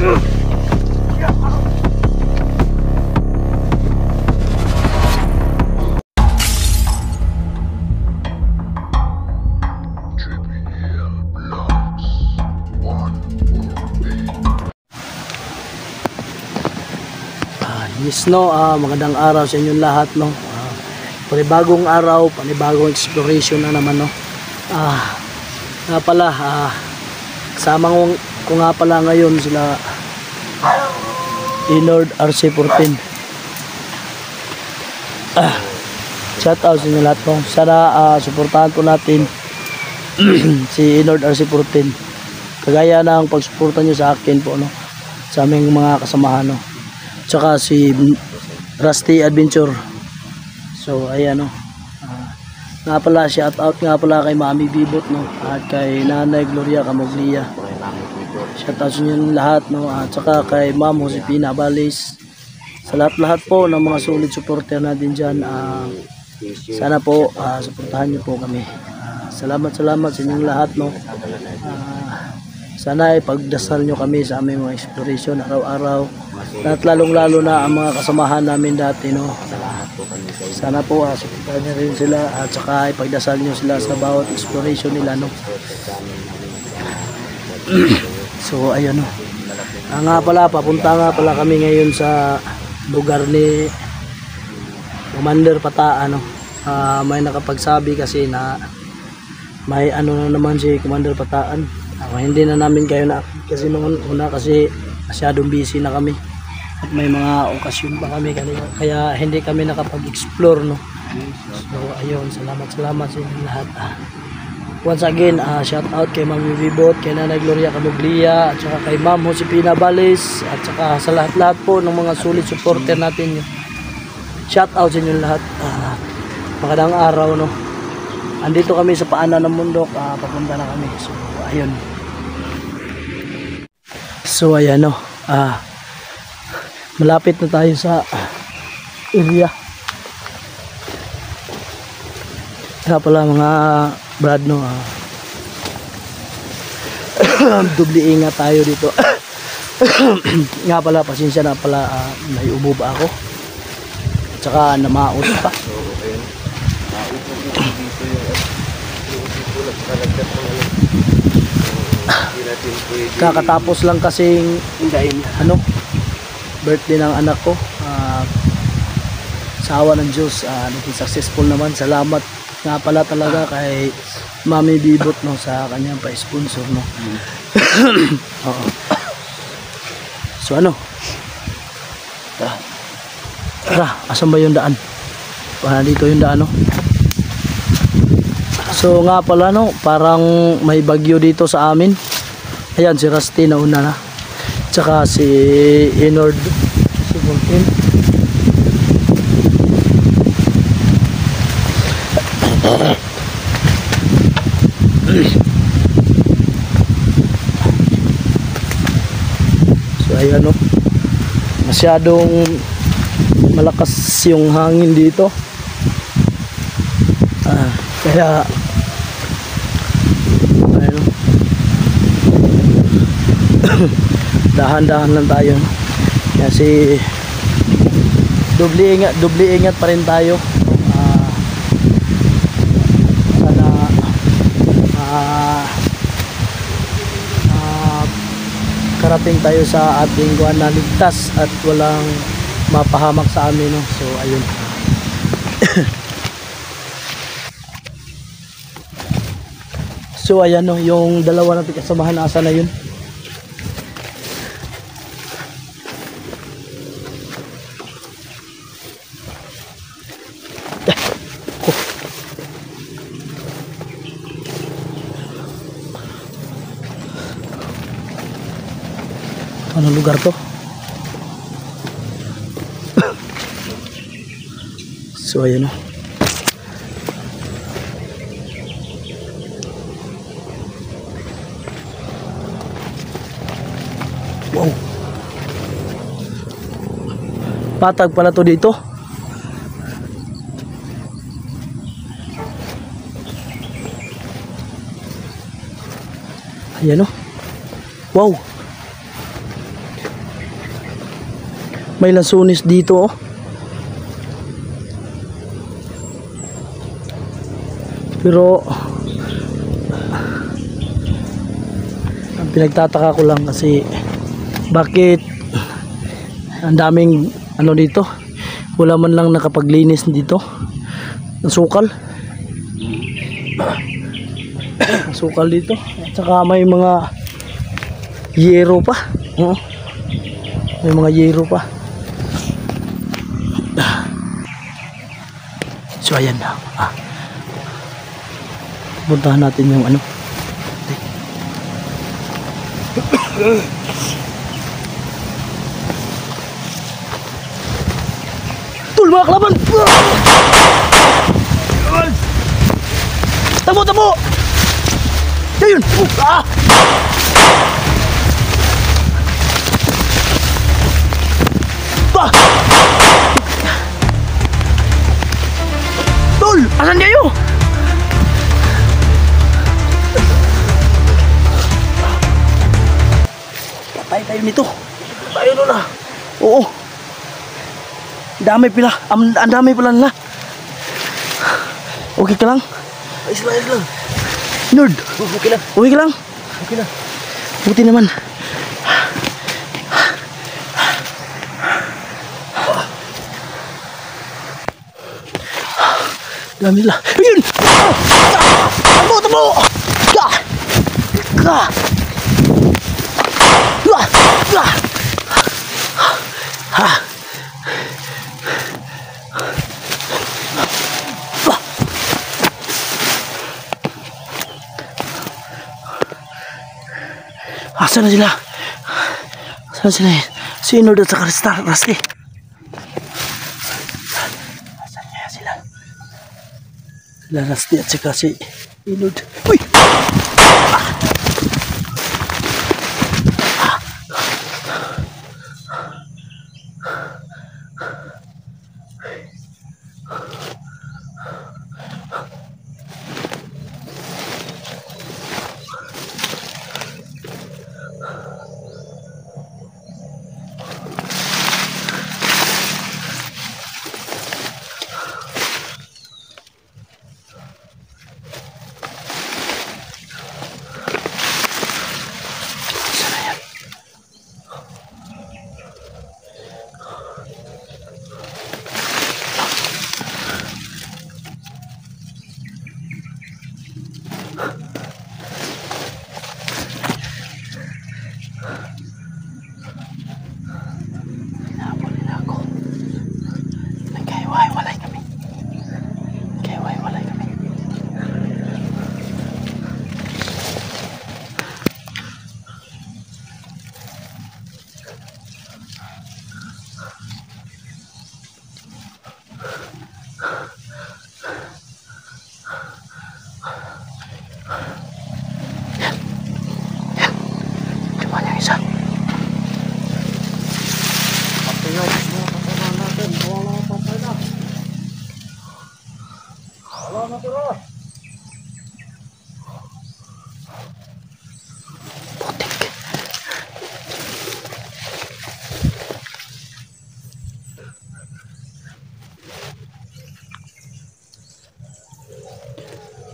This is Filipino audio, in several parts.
Yes, no, magandang araw sa inyong lahat, no. Panibagong araw, panibagong exploration na naman, no. Nga pala, kasama ko nga pala ngayon sila Inord RC14. Shout out sa inyo lahat, no. Sana suportahan po natin si Inord RC14. Kagaya ng pagsuporta nyo sa akin po, no, sa aming mga kasamahan, no. Tsaka si Rusty Adventure. So ayan, no. Nga pala, shout out nga pala kay Mami Bibot, no, at kay Nanay Gloria Camoglia. Shout out sa inyo lahat, no, at saka kay Ma'am Josepina Balis. Sa lahat-lahat po ng mga solid supporter natin dyan, sana po suportahan nyo po kami. Salamat sa inyong lahat, no. Sana ipagdasal nyo kami sa aming mga exploration araw-araw, at lalong-lalo na ang mga kasamahan namin dati, no. Sana po suportahan nyo rin sila, at saka ipagdasal nyo sila sa bawat exploration nila, no. So ayun, no. Nga pala, papunta nga pala kami ngayon sa lugar ni Commander Pataan, no. May nakapagsabi kasi na may ano na naman si Commander Pataan. Hindi na namin kayo na kasi noon una kasi masyadong busy na kami at may mga okasyon pa kami kanina, kaya hindi kami nakapag-explore, no. So ayun, salamat sa inyo lahat. Once again, shout out kay Mami Bibot, kay Nanay Gloria Camoglia, at saka kay Ma'am Josepina Balis, at saka sa lahat po ng mga solid supporter natin. Shout out sa inyo lahat. Magandang araw, no. Andito kami sa paanan ng bundok, papunta na kami. So ayun. So ayan, no. Malapit na tayo sa area. Kaya pala mga brad, no, dubli ingat tayo dito. Nga pala, pasensya na pala, may ubo ba ako, tsaka namaos pa. Kakatapos lang kasing birthday ng anak ko. Sa awa ng Diyos, naging successful naman. Salamat nga pala talaga kay Mami Bibot, no, sa kanyang pa-sponsor, no. Oo. So ano, tara, asan ba yung daan? Dito yung daan, no. So nga pala, no, parang may bagyo dito sa amin. Ayan, si Rusty na una na, tsaka si Inord si Volkin. So ayan, no, masyadong malakas yung hangin dito, kaya ayun, no, dahan-dahan lang tayo, no? Kasi dubli ingat pa rin tayo. Sana karating tayo sa ating kuwan na ligtas at walang mapahamak sa amin, no? So ayun. So ayan, no, yung dalawa natin kasamahan, asa na yun? Anong lugar to? So ayan, no. Wow, patag pala to dito. Ayan, no. Wow, May lansunis dito oh. Pero ang pinagtataka ko lang kasi bakit ang daming ano dito, wala man lang nakapaglinis dito ng sukal. Sukal dito at saka may mga yero pa. May mga yero pa. So ayan na. Puntahan natin yung ano. Tul mga kalaban. Tabo tabo. Ayun. Tul, asan kayo? Patay tayo nito. Tayo doon na. Oo. Dami pila. Ang dami pala nila. Okay ka lang? Ayos lang. Nerd. Okay lang. Okay lang? Okay lang. Buti naman. Dami nila. Ayun! Tabo! Asan na sila? Asan sila? Si Nord at saka Rusty. Asan kaya sila? Sila Rusty at saka si Nord. Uy!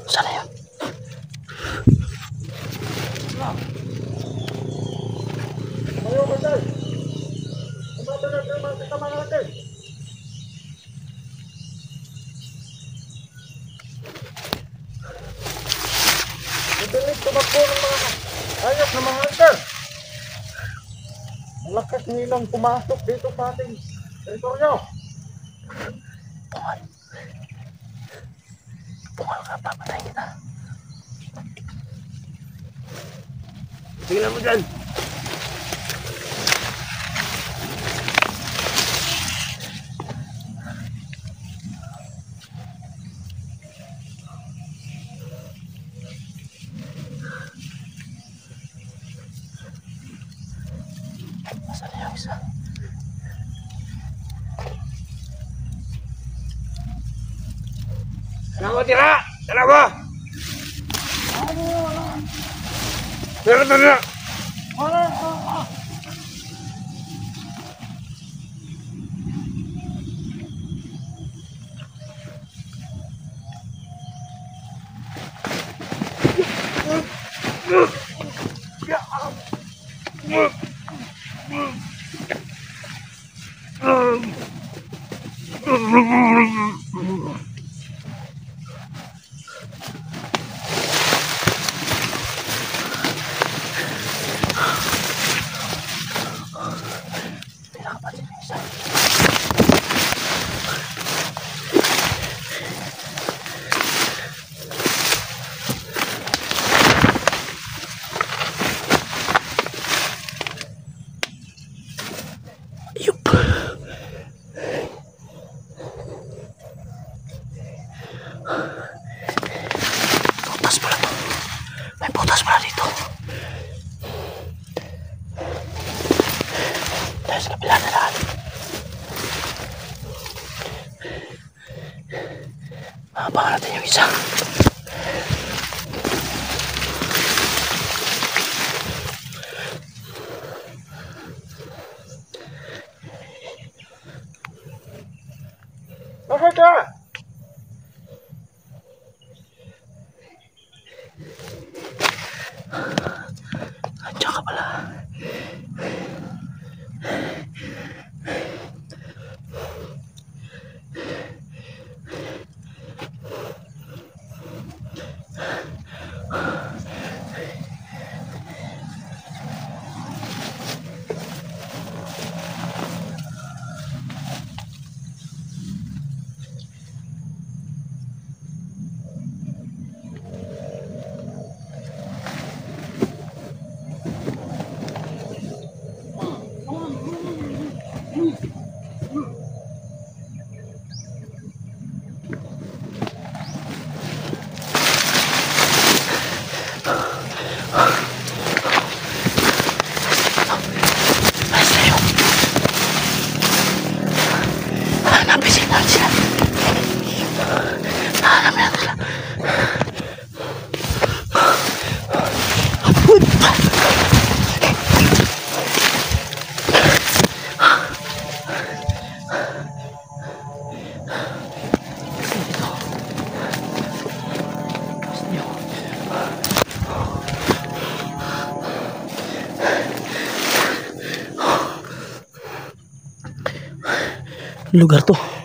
Sana yan. Ayaw masal. Umata na naman sa tama natin. Madaling tumakbo ng mga ayok na mga hunter. Malakas nilang pumasok dito sa ating teritoryo. Pungal ka, papatay kita. Tingnan mo dyan. Nasaan na yung isa? Dalawa tira! Dalawa! Tira! Yup. Butas pala to. May butas pala dito. Tayo sa kabila na lahat. Abangan natin yung isa. Nasaan ka? Andiyan ka pala. Napisin natin sila. Hanapin natin sila. Lugar to.